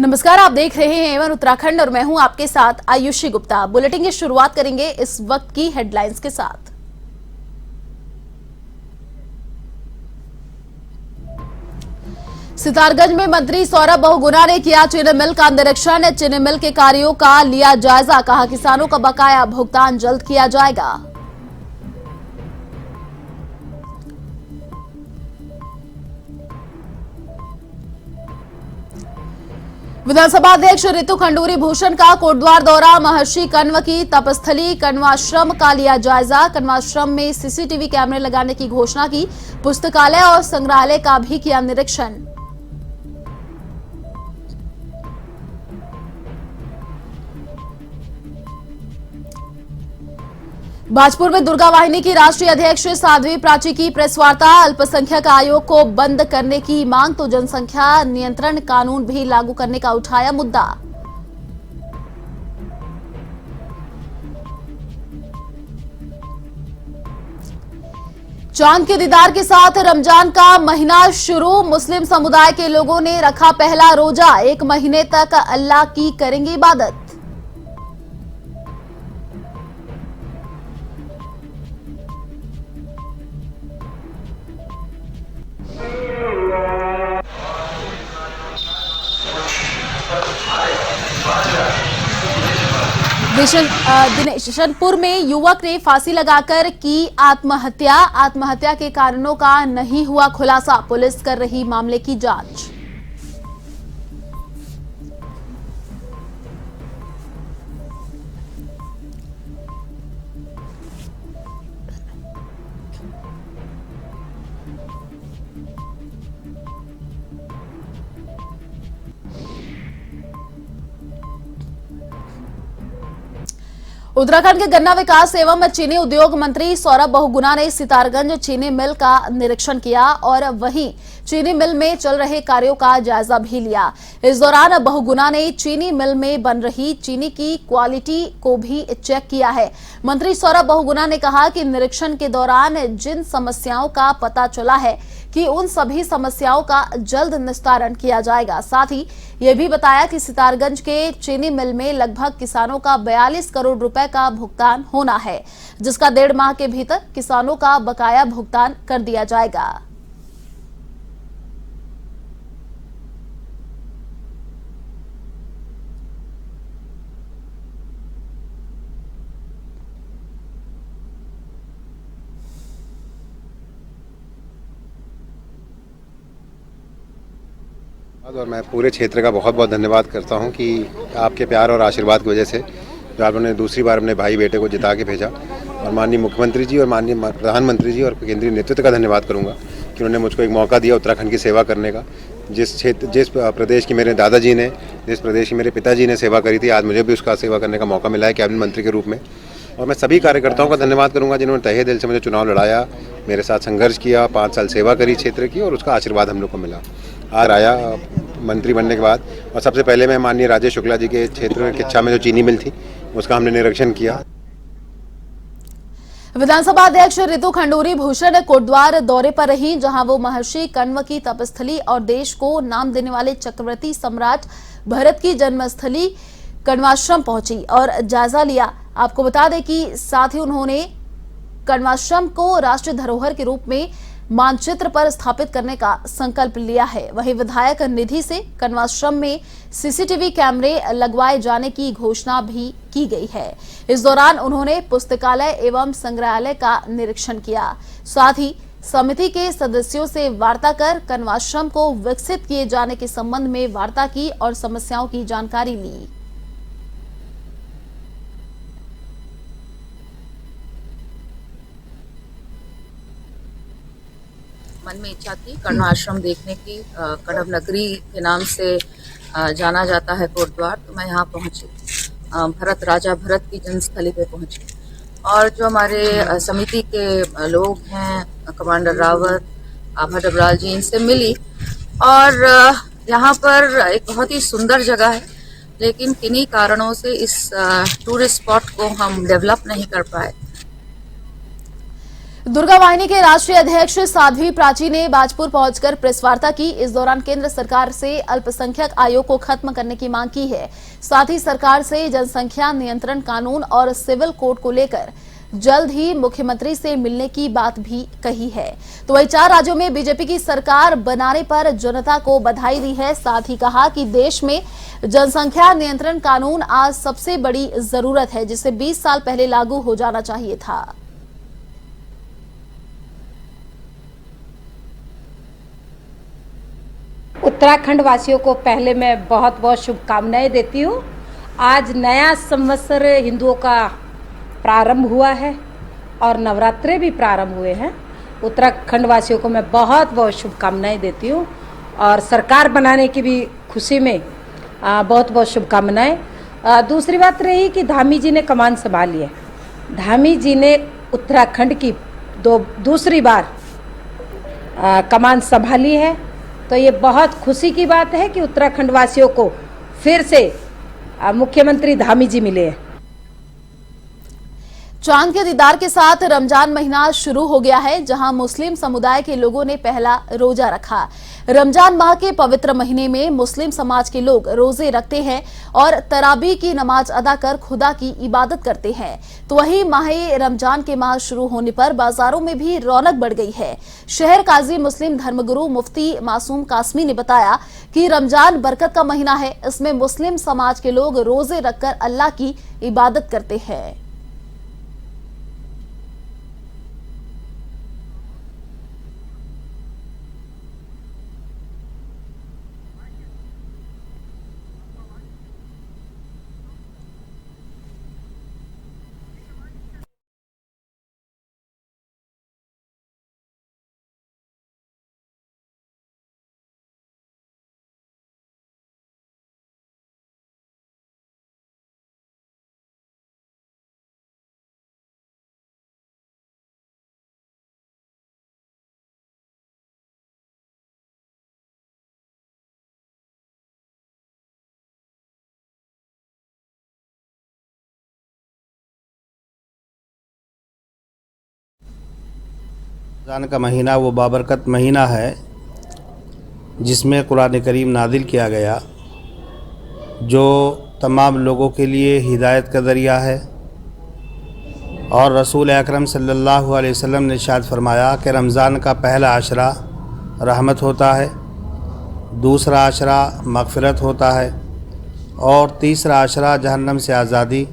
नमस्कार, आप देख रहे हैं एवन उत्तराखंड और मैं हूं आपके साथ आयुषी गुप्ता। बुलेटिन की शुरुआत करेंगे इस वक्त की हेडलाइंस के साथ। सितारगंज में मंत्री सौरभ बहुगुणा ने किया चीनी मिल का निरीक्षण। चीनी मिल के कार्यों का लिया जायजा, कहा किसानों का बकाया भुगतान जल्द किया जाएगा। विधानसभा अध्यक्ष रितु खंडूरी भूषण का कोटद्वार दौरा। महर्षि कण्व की तपस्थली कण्वाश्रम का लिया जायजा। कण्वाश्रम में सीसीटीवी कैमरे लगाने की घोषणा की। पुस्तकालय और संग्रहालय का भी किया निरीक्षण। भाजपुर में दुर्गा वाहिनी की राष्ट्रीय अध्यक्ष साध्वी प्राची की प्रेस वार्ता। अल्पसंख्यक आयोग को बंद करने की मांग तो जनसंख्या नियंत्रण कानून भी लागू करने का उठाया मुद्दा। चांद के दीदार के साथ रमजान का महीना शुरू। मुस्लिम समुदाय के लोगों ने रखा पहला रोजा। 1 महीने तक अल्लाह की करेंगे इबादत। दिनेशनपुर में युवक ने फांसी लगाकर की आत्महत्या। आत्महत्या के कारणों का नहीं हुआ खुलासा। पुलिस कर रही मामले की जांच। उत्तराखंड के गन्ना विकास एवं चीनी उद्योग मंत्री सौरभ बहुगुणा ने सितारगंज चीनी मिल का निरीक्षण किया और वहीं चीनी मिल में चल रहे कार्यों का जायजा भी लिया। इस दौरान बहुगुणा ने चीनी मिल में बन रही चीनी की क्वालिटी को भी चेक किया है। मंत्री सौरभ बहुगुणा ने कहा कि निरीक्षण के दौरान जिन समस्याओं का पता चला है कि उन सभी समस्याओं का जल्द निस्तारण किया जाएगा। साथ ही यह भी बताया कि सितारगंज के चीनी मिल में लगभग किसानों का 42 करोड़ रुपए का भुगतान होना है, जिसका 1.5 माह के भीतर किसानों का बकाया भुगतान कर दिया जाएगा। और मैं पूरे क्षेत्र का बहुत बहुत धन्यवाद करता हूं कि आपके प्यार और आशीर्वाद की वजह से जो आपने दूसरी बार अपने भाई बेटे को जिता के भेजा, और माननीय मुख्यमंत्री जी और माननीय प्रधानमंत्री जी और केंद्रीय नेतृत्व का धन्यवाद करूंगा कि उन्होंने मुझको एक मौका दिया उत्तराखंड की सेवा करने का। जिस प्रदेश की मेरे दादाजी ने, जिस प्रदेश की मेरे पिताजी ने सेवा करी थी, आज मुझे भी उसका सेवा करने का मौका मिला है कैबिनेट मंत्री के रूप में। और मैं सभी कार्यकर्ताओं का धन्यवाद करूंगा जिन्होंने तहे दिल से मुझे चुनाव लड़ाया, मेरे साथ संघर्ष किया, 5 साल सेवा करी क्षेत्र की, और उसका आशीर्वाद हम लोग को मिला। आज आया मंत्री बनने के बाद, और सबसे पहले मैं माननीय राजेश शुक्ला जी के क्षेत्र में किच्छा में जो चीनी मिल थी उसका हमने निरीक्षण किया। विधानसभा अध्यक्ष रितु खंडूरी भूषण कोटद्वार दौरे पर रही, जहां वो महर्षि कण्व की तपस्थली और देश को नाम देने वाले चक्रवर्ती सम्राट भरत की जन्मस्थली कण्वाश्रम पहुंची और जायजा लिया। आपको बता दें कि साथ ही उन्होंने कण्वाश्रम को राष्ट्रीय धरोहर के रूप में मानचित्र पर स्थापित करने का संकल्प लिया है। वहीं विधायक निधि से कण्वाश्रम में सीसीटीवी कैमरे लगवाए जाने की घोषणा भी की गई है। इस दौरान उन्होंने पुस्तकालय एवं संग्रहालय का निरीक्षण किया। साथ ही समिति के सदस्यों से वार्ता कर कण्वाश्रम को विकसित किए जाने के संबंध में वार्ता की और समस्याओं की जानकारी ली। मन में इच्छा थी कण्वाश्रम देखने की। कण्व नगरी के नाम से जाना जाता है कोटद्वार। तो मैं यहाँ पहुँची, राजा भरत की जन्मस्थली पे पहुँची, और जो हमारे समिति के लोग हैं, कमांडर रावत, आभा डबराल जी, इनसे मिली। और यहाँ पर एक बहुत ही सुंदर जगह है, लेकिन किन्हीं कारणों से इस टूरिस्ट स्पॉट को हम डेवलप नहीं कर पाए। दुर्गा वाहिनी के राष्ट्रीय अध्यक्ष साध्वी प्राची ने बाजपुर पहुंचकर प्रेस वार्ता की। इस दौरान केंद्र सरकार से अल्पसंख्यक आयोग को खत्म करने की मांग की है। साथ ही सरकार से जनसंख्या नियंत्रण कानून और सिविल कोड को लेकर जल्द ही मुख्यमंत्री से मिलने की बात भी कही है। तो वही 4 राज्यों में बीजेपी की सरकार बनाने पर जनता को बधाई दी है। साथ ही कहा कि देश में जनसंख्या नियंत्रण कानून आज सबसे बड़ी जरूरत है, जिसे 20 साल पहले लागू हो जाना चाहिए था। उत्तराखंड वासियों को पहले मैं बहुत बहुत शुभकामनाएं देती हूँ। आज नया संवत्सर हिंदुओं का प्रारंभ हुआ है और नवरात्रे भी प्रारंभ हुए हैं। उत्तराखंड वासियों को मैं बहुत बहुत शुभकामनाएं देती हूँ और सरकार बनाने की भी खुशी में बहुत बहुत शुभकामनाएं। दूसरी बात रही कि धामी जी ने कमान संभाली है। धामी जी ने उत्तराखंड की दूसरी बार कमान संभाली है, तो ये बहुत खुशी की बात है कि उत्तराखंड वासियों को फिर से मुख्यमंत्री धामी जी मिले हैं। चांद के दीदार के साथ रमजान महीना शुरू हो गया है, जहां मुस्लिम समुदाय के लोगों ने पहला रोजा रखा। रमजान माह के पवित्र महीने में मुस्लिम समाज के लोग रोजे रखते हैं और तराबी की नमाज अदा कर खुदा की इबादत करते हैं। तो वहीं माह रमजान के माह शुरू होने पर बाजारों में भी रौनक बढ़ गई है। शहर काजी मुस्लिम धर्मगुरु मुफ्ती मासूम कासमी ने बताया कि रमजान बरकत का महीना है। इसमें मुस्लिम समाज के लोग रोजे रखकर अल्लाह की इबादत करते हैं। रमज़ान का महीना वो बाबरकत महीना है जिसमें कुरान करीम नादिल किया गया, जो तमाम लोगों के लिए हिदायत का ज़रिया है। और रसूल अकरम सल्लल्लाहु अलैहि वसल्लम ने इरशाद फरमाया कि रमज़ान का पहला अशरा रहमत होता है, दूसरा अशरा मग़फ़िरत होता है और तीसरा अशरा जहन्नम से आज़ादी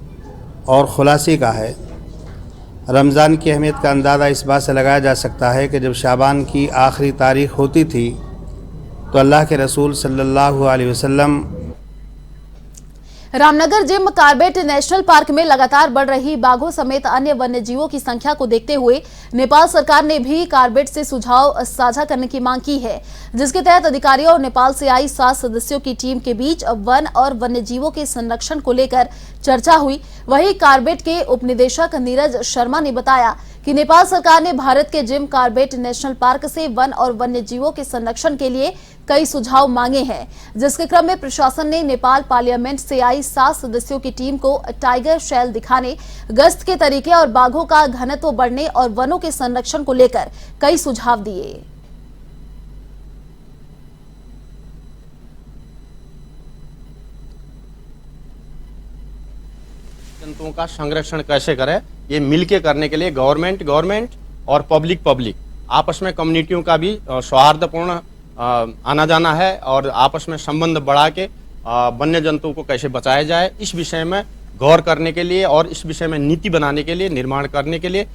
और खुलासी का है। रमज़ान की अहमियत का अंदाज़ा इस बात से लगाया जा सकता है कि जब शाबान की आखिरी तारीख़ होती थी तो अल्लाह के रसूल सल्लल्लाहु अलैहि वसल्लम Ramnagar Jim Corbett National Park में लगातार बढ़ रही बाघों समेत अन्य वन्यजीवों की संख्या को देखते हुए नेपाल सरकार ने भी कार्बेट से सुझाव साझा करने की मांग की है, जिसके तहत अधिकारियों और नेपाल से आई 7 सदस्यों की टीम के बीच वन और वन्यजीवों के संरक्षण को लेकर चर्चा हुई। वहीं कार्बेट के उपनिदेशक नीरज शर्मा ने बताया कि नेपाल सरकार ने भारत के जिम कार्बेट नेशनल पार्क से वन और वन्यजीवों के संरक्षण के लिए कई सुझाव मांगे हैं, जिसके क्रम में प्रशासन ने नेपाल पार्लियामेंट से आई 7 सदस्यों की टीम को टाइगर शैल दिखाने, गश्त के तरीके और बाघों का घनत्व बढ़ने और वनों के संरक्षण को लेकर कई सुझाव दिए। जंतुओं का संरक्षण कैसे करें, ये मिलके करने के लिए गवर्नमेंट और पब्लिक आपस में कम्युनिटियों का भी सौहार्दपूर्ण आना जाना है और आपस में संबंध बढ़ा के वन्य जंतुओं को कैसे बचाया जाए, इस विषय में गौर करने के लिए और इस विषय में नीति बनाने के लिए, निर्माण करने के लिए।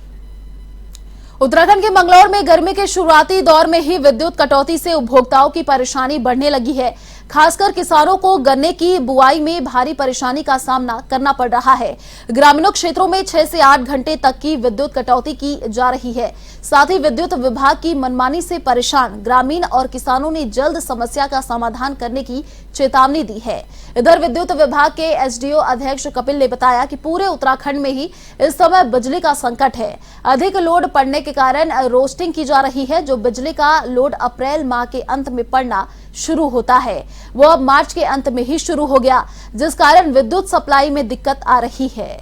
उत्तराखंड के मंगलौर में गर्मी के शुरुआती दौर में ही विद्युत कटौती से उपभोक्ताओं की परेशानी बढ़ने लगी है। खासकर किसानों को गन्ने की बुआई में भारी परेशानी का सामना करना पड़ रहा है। ग्रामीणों क्षेत्रों में 6 से 8 घंटे तक की विद्युत कटौती की जा रही है। साथ ही विद्युत विभाग की मनमानी से परेशान ग्रामीण और किसानों ने जल्द समस्या का समाधान करने की चेतावनी दी है। इधर विद्युत विभाग के एसडीओ अध्यक्ष कपिल ने बताया कि पूरे उत्तराखंड में ही इस समय बिजली का संकट है। अधिक लोड पड़ने के कारण रोस्टिंग की जा रही है। जो बिजली का लोड अप्रैल माह के अंत में पड़ना शुरू होता है, वो अब मार्च के अंत में ही शुरू हो गया, जिस कारण विद्युत सप्लाई में दिक्कत आ रही है।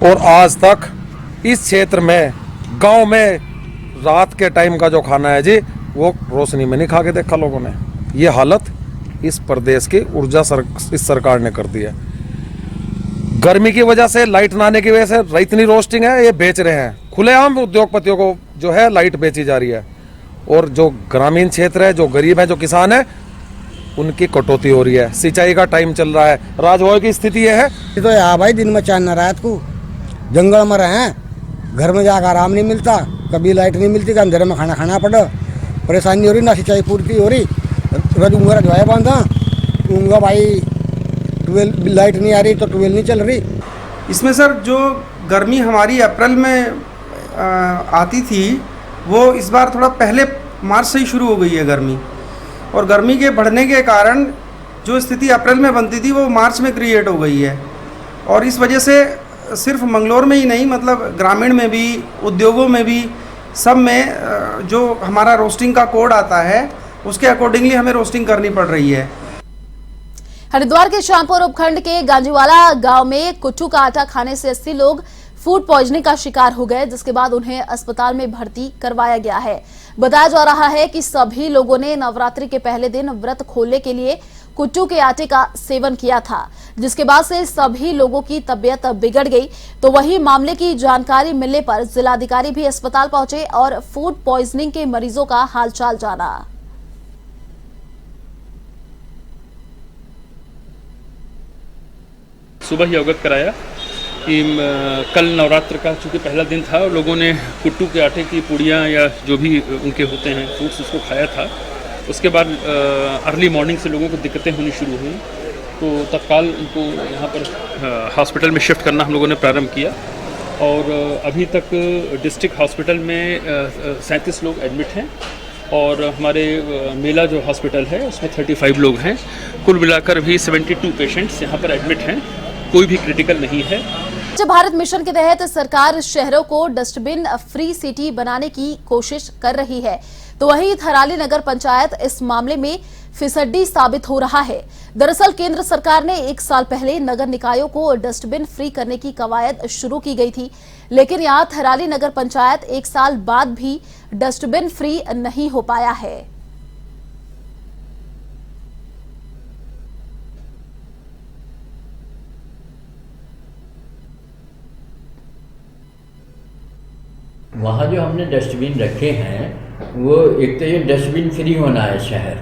और आज तक इस क्षेत्र में गांव में रात के टाइम का जो खाना है जी वो रोशनी में नहीं खा के देखा लोगों ने। ये हालत इस प्रदेश की इस सरकार ने कर दी है। गर्मी की वजह से, लाइट ना आने की वजह से इतनी रोस्टिंग है, ये बेच रहे हैं खुलेआम, उद्योगपतियों को जो है लाइट बेची जा रही है। और जो ग्रामीण क्षेत्र है, जो गरीब है, जो किसान है, उनकी कटौती हो रही है। सिंचाई का टाइम चल रहा है, राजभोग की स्थिति ये है। तो यहाँ भाई दिन में चांद रात को जंगल में रहे, घर में जाकर आराम नहीं मिलता, कभी लाइट नहीं मिलती, अंधेरे में खाना खाना पड़ा, परेशानी हो रही, ना सिंचाई पूर्ति हो रही, रोज उंगरा जो बांधा उंगा भाई, ट्वेल्व लाइट नहीं आ रही तो ट्वेल्व नहीं चल रही। इसमें सर जो गर्मी हमारी अप्रैल में आती थी वो इस बार थोड़ा पहले मार्च से ही शुरू हो गई है गर्मी, और गर्मी के बढ़ने के कारण जो स्थिति अप्रैल में बनती थी वो मार्च में क्रिएट हो गई है। और इस वजह से सिर्फ मंगलौर में ही नहीं, मतलब ग्रामीण में भी, उद्योगों में भी, सब में जो हमारा रोस्टिंग का कोड आता है उसके अकॉर्डिंगली हमें रोस्टिंग करनी पड़ रही है। हरिद्वार के श्यामपुर उपखंड के गांजीवाला गांव में कुट्टू का आटा खाने से 80 लोग फूड पॉइजनिंग का शिकार हो गए, जिसके बाद उन्हें अस्पताल में भर्ती करवाया गया है। बताया जा रहा है कि सभी लोगों ने नवरात्रि के पहले दिन व्रत खोलने के लिए कुट्टू के आटे का सेवन किया था, जिसके बाद से सभी लोगों की तबीयत बिगड़ गई। तो वही मामले की जानकारी मिलने पर जिलाधिकारी भी अस्पताल पहुंचे और फूड पॉइजनिंग के मरीजों का हालचाल जाना। सुबह ही अवगत कराया कि कल नवरात्र का चूँकि पहला दिन था, लोगों ने कुट्टू के आटे की पूड़ियाँ या जो भी उनके होते हैं फ्रूट्स उसको खाया था। उसके बाद अर्ली मॉर्निंग से लोगों को दिक्कतें होनी शुरू हुई, तो तत्काल उनको यहाँ पर हॉस्पिटल में शिफ्ट करना हम लोगों ने प्रारंभ किया। और अभी तक डिस्ट्रिक्ट हॉस्पिटल में 37 लोग एडमिट हैं और हमारे मेला जो हॉस्पिटल है उसमें 35 लोग हैं। कुल मिलाकर भी 72 पेशेंट्स यहाँ पर एडमिट हैं, कोई भी क्रिटिकल नहीं है। स्वच्छ भारत मिशन के तहत सरकार शहरों को डस्टबिन फ्री सिटी बनाने की कोशिश कर रही है, तो वहीं थराली नगर पंचायत इस मामले में फिसड्डी साबित हो रहा है। दरअसल केंद्र सरकार ने 1 साल पहले नगर निकायों को डस्टबिन फ्री करने की कवायद शुरू की गई थी, लेकिन यहां थराली नगर पंचायत 1 साल बाद भी डस्टबिन फ्री नहीं हो पाया है। वहाँ जो हमने डस्टबिन रखे हैं वो एक तो ये डस्टबिन फ्री होना है शहर,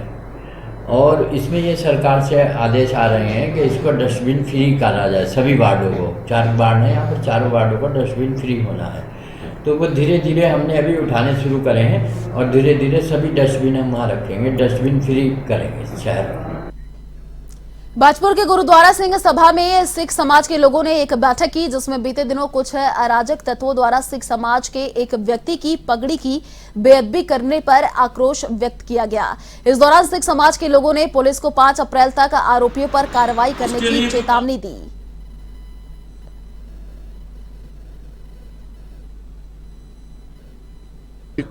और इसमें ये सरकार से आदेश आ रहे हैं कि इसको डस्टबिन फ्री करा जाए सभी वार्डों को। 4 वार्ड हैं यहाँ पर, 4 वार्डों को डस्टबिन फ्री होना है। तो वो धीरे धीरे हमने अभी उठाने शुरू करे हैं और धीरे धीरे सभी डस्टबिन हम वहाँ रखेंगे, डस्टबिन फ्री करेंगे शहर। बाजपुर के गुरुद्वारा सिंह सभा में सिख समाज के लोगों ने एक बैठक की, जिसमें बीते दिनों कुछ अराजक तत्वों द्वारा सिख समाज के एक व्यक्ति की पगड़ी की बेअदबी करने पर आक्रोश व्यक्त किया गया। इस दौरान सिख समाज के लोगों ने पुलिस को 5 अप्रैल तक आरोपियों पर कार्रवाई करने की चेतावनी दी।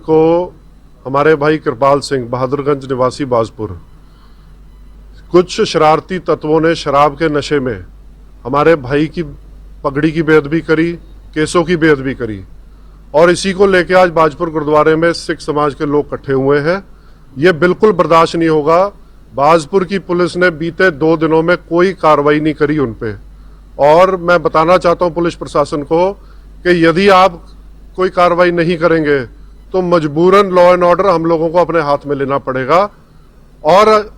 को हमारे भाई कृपाल सिंह, बहादुरगंज निवासी बाजपुर, कुछ शरारती तत्वों ने शराब के नशे में हमारे भाई की पगड़ी की बेअदबी करी, केसों की बेअदबी करी, और इसी को लेकर आज बाजपुर गुरुद्वारे में सिख समाज के लोग इकट्ठे हुए हैं। ये बिल्कुल बर्दाश्त नहीं होगा। बाजपुर की पुलिस ने बीते 2 दिनों में कोई कार्रवाई नहीं करी उन पे, और मैं बताना चाहता हूं पुलिस प्रशासन को कि यदि आप कोई कार्रवाई नहीं करेंगे तो मजबूरन लॉ एंड ऑर्डर हम लोगों को अपने हाथ में लेना पड़ेगा। और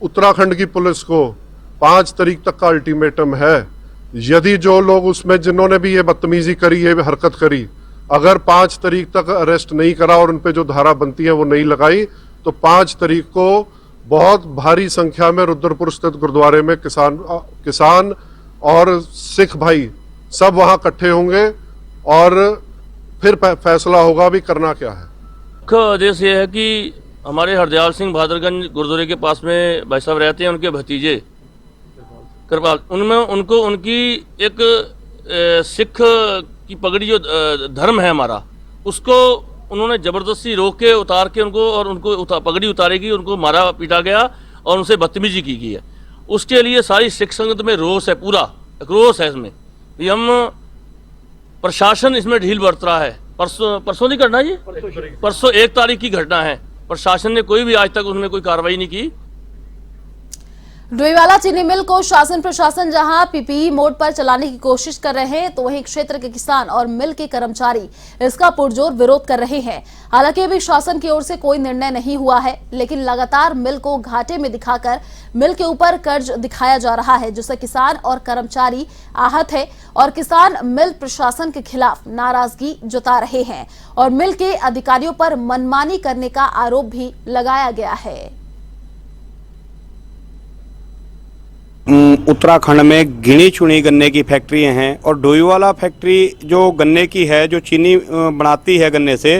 उत्तराखंड की पुलिस को 5 तारीख तक का अल्टीमेटम है। यदि जो लोग उसमें जिन्होंने भी ये बदतमीजी करी, ये हरकत करी, अगर 5 तारीख तक अरेस्ट नहीं करा और उन पे जो धारा बनती है वो नहीं लगाई, तो 5 तारीख को बहुत भारी संख्या में रुद्रपुर स्थित गुरुद्वारे में किसान और सिख भाई सब वहां इकट्ठे होंगे और फिर फैसला होगा भी करना क्या है। मुख्य आदेश ये है कि हमारे हरदयाल सिंह बहादुरगंज गुरुद्वारे के पास में भाई साहब रहते हैं, उनके भतीजे कृपाल, उनमें उनको उनकी एक सिख की पगड़ी जो धर्म है हमारा, उसको उन्होंने ज़बरदस्ती रोक के उतार के उनको पगड़ी उतारेगी, उनको मारा पीटा गया और उनसे बदतमीजी की गई है। उसके लिए सारी सिख संगत में रोष है, पूरा रोष है इसमें। हम प्रशासन इसमें ढील बरत रहा है। परसों की घटना जी, परसों 1 तारीख की घटना है। प्रशासन ने कोई भी आज तक उसमें कोई कार्रवाई नहीं की। डोईवाला चीनी मिल को शासन प्रशासन जहां पीपीई मोड पर चलाने की कोशिश कर रहे हैं, तो वहीं क्षेत्र के किसान और मिल के कर्मचारी इसका पुरजोर विरोध कर रहे हैं। हालांकि अभी शासन की ओर से कोई निर्णय नहीं हुआ है, लेकिन लगातार मिल को घाटे में दिखाकर मिल के ऊपर कर्ज दिखाया जा रहा है, जिससे किसान और कर्मचारी आहत है और किसान मिल प्रशासन के खिलाफ नाराजगी जता रहे हैं और मिल के अधिकारियों पर मनमानी करने का आरोप भी लगाया गया है। उत्तराखंड में गिनी चुनी गन्ने की फैक्ट्रियां हैं और डोईवाला फैक्ट्री जो गन्ने की है, जो चीनी बनाती है गन्ने से,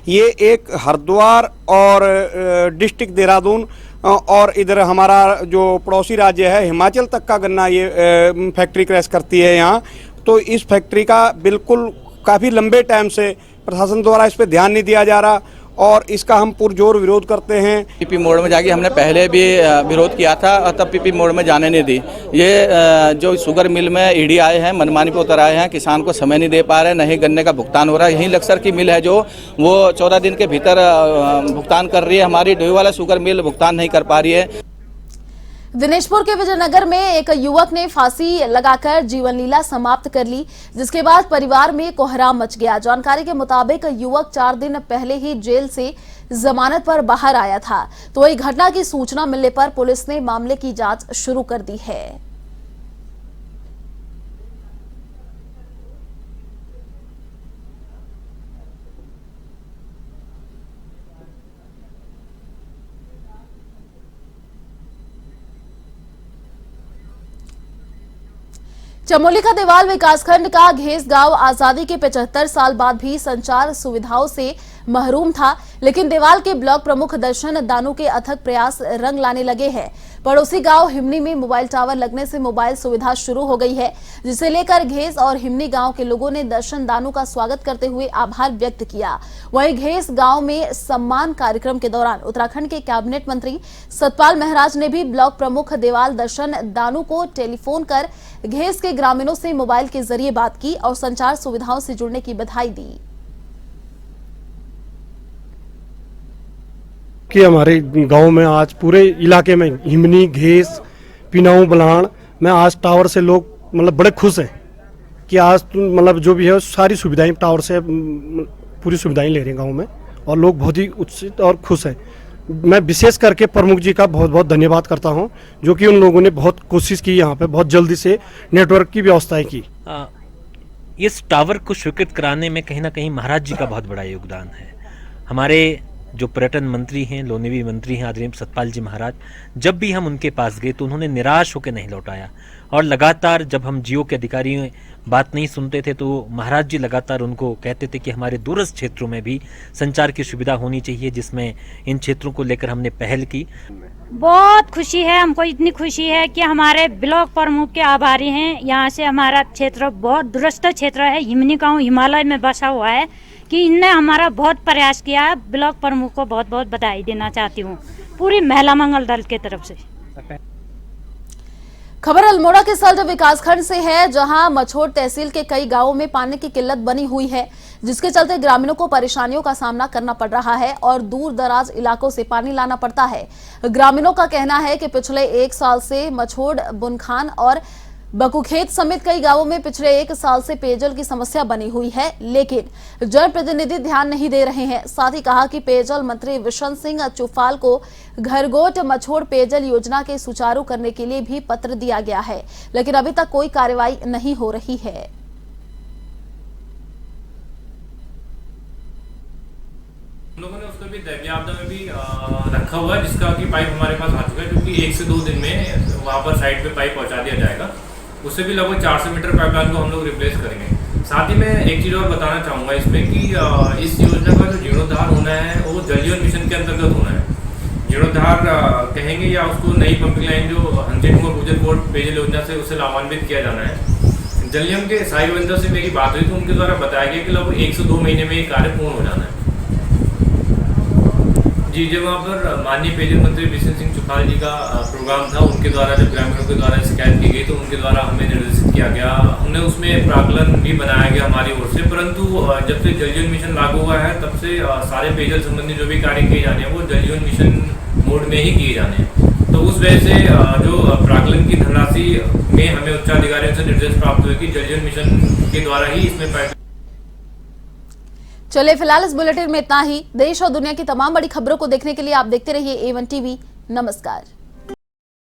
ये एक हरिद्वार और डिस्ट्रिक्ट देहरादून और इधर हमारा जो पड़ोसी राज्य है हिमाचल तक का गन्ना ये फैक्ट्री क्रैश करती है यहाँ। तो इस फैक्ट्री का बिल्कुल काफ़ी लंबे टाइम से प्रशासन द्वारा इस पर ध्यान नहीं दिया जा रहा और इसका हम पुरजोर विरोध करते हैं। पीपी मोड में जाके हमने पहले भी विरोध किया था और तब पीपी मोड में जाने नहीं दी। ये जो शुगर मिल में ईडी आए हैं, मनमानी पे उतर आए हैं, किसान को समय नहीं दे पा रहे, नहीं गन्ने का भुगतान हो रहा है। यहीं लक्सर की मिल है जो वो 14 दिन के भीतर भुगतान कर रही है, हमारी डोईवाला शुगर मिल भुगतान नहीं कर पा रही है। दिनेशपुर के विजयनगर में एक युवक ने फांसी लगाकर जीवन लीला समाप्त कर ली, जिसके बाद परिवार में कोहराम मच गया। जानकारी के मुताबिक युवक 4 दिन पहले ही जेल से जमानत पर बाहर आया था, तो वही घटना की सूचना मिलने पर पुलिस ने मामले की जांच शुरू कर दी है। चमोली का देवाल विकासखंड का घेस गांव आजादी के 75 साल बाद भी संचार सुविधाओं से महरूम था, लेकिन देवाल के ब्लॉक प्रमुख दर्शन दानू के अथक प्रयास रंग लाने लगे हैं। पड़ोसी गांव हिमनी में मोबाइल टावर लगने से मोबाइल सुविधा शुरू हो गई है, जिसे लेकर घेस और हिमनी गांव के लोगों ने दर्शन दानू का स्वागत करते हुए आभार व्यक्त किया। वहीं घेस गांव में सम्मान कार्यक्रम के दौरान उत्तराखंड के कैबिनेट मंत्री सतपाल महाराज ने भी ब्लॉक प्रमुख देवाल दर्शन दानू को टेलीफोन कर घेस के ग्रामीणों से मोबाइल के जरिए बात की और संचार सुविधाओं से जुड़ने की बधाई दी। कि हमारे गांव में आज पूरे इलाके में हिमनी, घेस, पिनाऊ, बलाण में आज टावर से लोग मतलब बड़े खुश हैं कि आज मतलब जो भी है सारी सुविधाएं टावर से पूरी सुविधाएं ले रहे हैं गांव में और लोग बहुत ही उत्साहित और खुश हैं। मैं विशेष करके प्रमुख जी का बहुत बहुत धन्यवाद करता हूं, जो कि उन लोगों ने बहुत कोशिश की, यहाँ पे बहुत जल्दी से नेटवर्क की व्यवस्थाएं की। इस टावर को स्वीकृत कराने में कहीं ना कहीं महाराज जी का बहुत बड़ा योगदान है। हमारे जो पर्यटन मंत्री हैं, लोनिवी मंत्री हैं आदरणीय सतपाल जी महाराज, जब भी हम उनके पास गए तो उन्होंने निराश होकर नहीं लौटाया और लगातार जब हम जियो के अधिकारी बात नहीं सुनते थे तो महाराज जी लगातार उनको कहते थे कि हमारे दूरस्थ क्षेत्रों में भी संचार की सुविधा होनी चाहिए, जिसमें इन क्षेत्रों को लेकर हमने पहल की। बहुत खुशी है, हमको इतनी खुशी है कि हमारे ब्लॉक प्रमुख के आभारी हैं। यहाँ से हमारा क्षेत्र बहुत दूरस्थ क्षेत्र है, हिमनी गाँव हिमालय में बसा हुआ है, कि इनने हमारा बहुत प्रयास किया है। ब्लॉक प्रमुख को बहुत बहुत बधाई देना चाहती हूँ पूरी महिला मंगल दल के तरफ से। खबर अल्मोड़ा के सल्ट विकासखंड से है, जहां मछोड़ तहसील के कई गांवों में पानी की किल्लत बनी हुई है, जिसके चलते ग्रामीणों को परेशानियों का सामना करना पड़ रहा है और दूर दराज इलाकों से पानी लाना पड़ता है। ग्रामीणों का कहना है कि पिछले 1 साल से मछोड़, बुनखान और बकुखेत समेत कई गांवों में पिछले 1 साल से पेयजल की समस्या बनी हुई है, लेकिन जनप्रतिनिधि ध्यान नहीं दे रहे हैं। साथ ही कहा कि पेयजल मंत्री विशन सिंह चुफाल को घरगोट मछोड़ पेयजल योजना के सुचारू करने के लिए भी पत्र दिया गया है, लेकिन अभी तक कोई कार्रवाई नहीं हो रही है। हम लोगों ने उसको भी दैवीय आपदा में भी रखा हुआ है, जिसका कि पाइप हमारे पास आ चुका है, क्योंकि 1 से 2 दिन में वहाँ पर साइड पे पाइप पहुँचा दिया जाएगा। उससे भी लगभग 400 मीटर पाइपलाइन को हम लोग रिप्लेस करेंगे। साथ ही मैं एक चीज़ और बताना चाहूँगा इसमें कि इस योजना का जो जीर्णोद्धार होना है वो जल जीवन मिशन के अंतर्गत होना है। जीर्णोद्धार कहेंगे या उसको नई पंपिंग लाइन जो हंसेकुमार गुजर कोट पेयजल योजना से उसे लाभान्वित किया जाना है। जल निगम के सहायक अभियंता से मेरी बात हुई तो उनके द्वारा बताया गया कि लगभग 1 से 2 महीने में ये कार्य पूर्ण हो जाना है। जी, जब वहाँ पर माननीय पेयजल मंत्री बिशन सिंह चुफाल जी का प्रोग्राम था, उनके द्वारा जब ग्रामीणों के द्वारा शिकायत की गई तो उनके द्वारा हमें निर्देशित किया गया, हमने उसमें प्राकलन भी बनाया गया हमारी ओर से। परंतु जब से जल जीवन मिशन लागू हुआ है तब से सारे पेयजल संबंधी जो भी कार्य किए जाने हैं वो जल जीवन मिशन मोड में ही किए जाने हैं। तो उस वजह से जो प्राकलन की धनराशि में हमें उच्चाधिकारियों से निर्देश प्राप्त हुए कि जल जीवन मिशन के द्वारा ही इसमें पाइप। चलिए फिलहाल इस बुलेटिन में इतना ही। देश और दुनिया की तमाम बड़ी खबरों को देखने के लिए आप देखते रहिए A1 TV। नमस्कार।